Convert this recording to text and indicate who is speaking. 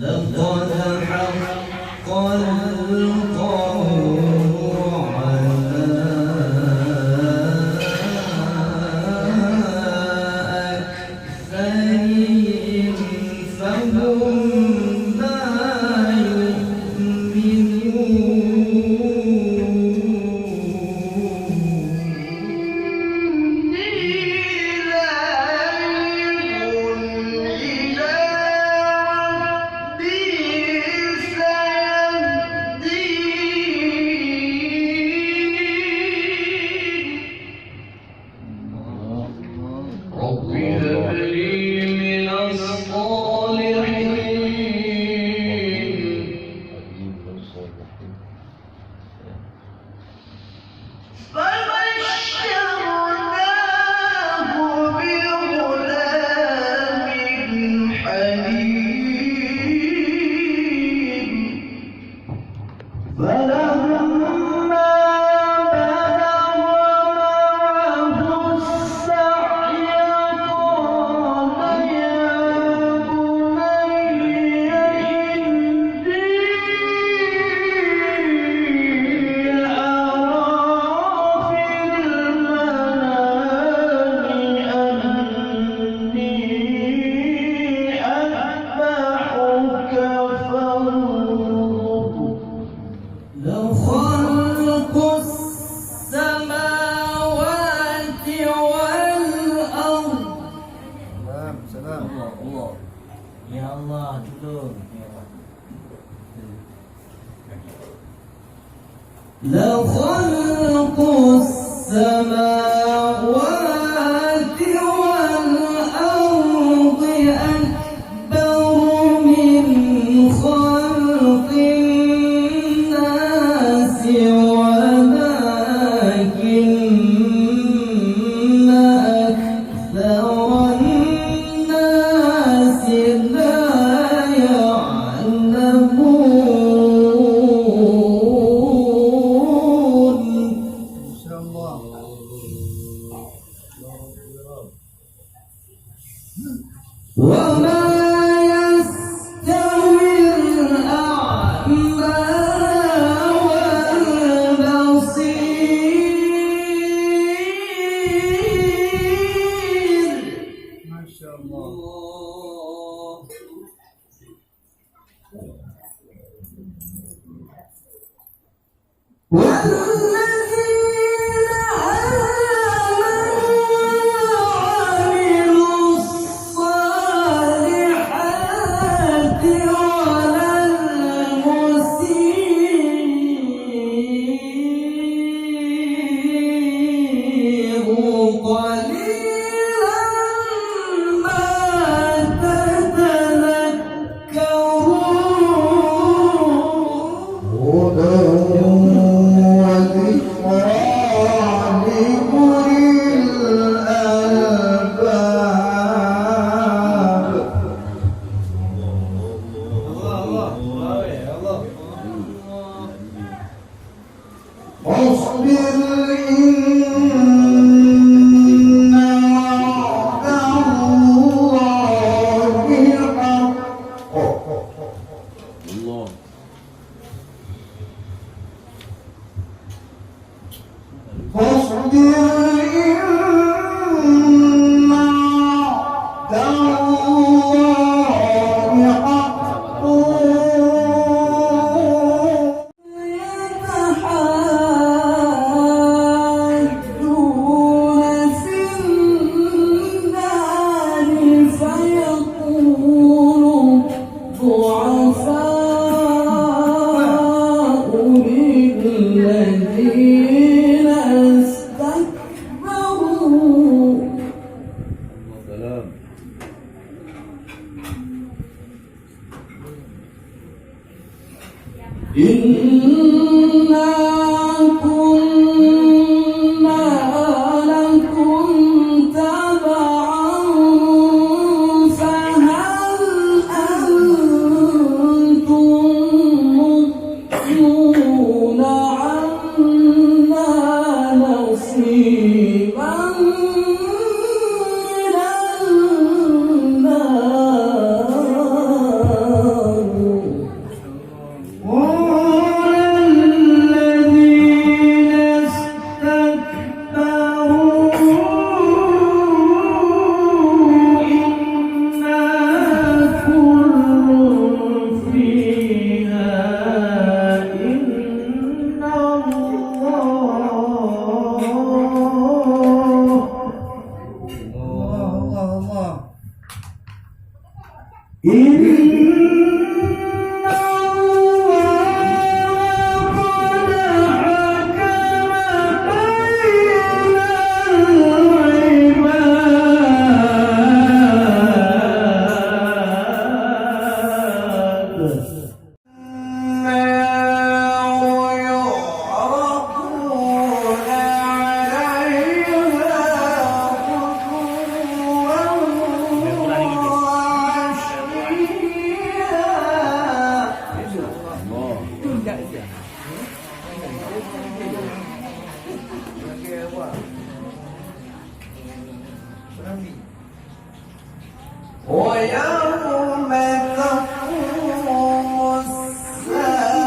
Speaker 1: لقد حق القول على أكثرهم فهم لا رب هب لي من الصالحين فبشرناه بغلام حليم فلما لو خلق السماوات والأرض
Speaker 2: سلام
Speaker 1: الله يا الله تدور لو خلق السماوات والأرض أكبر من خلق الناس ولكن أكثر الناس لا يعلمون
Speaker 2: إن شاء الله.
Speaker 1: وما يستوي الأعمى والبصير
Speaker 2: ما شاء الله.
Speaker 1: والذين آمنوا وعملوا الصالحات ولا المسيء قليلا ما تتذكرون
Speaker 2: هدى وذكرى لأولي الألباب. اصبر إن وعد الله حق. فاصبر إن وعد الله حق.
Speaker 1: يتحاجون في النار فيقول ضعفاء للذين استكبروا إنا كنا لكم تبعا فهل أنتم مغنون عنا نصيبا من النار ويوم تقوم الساعة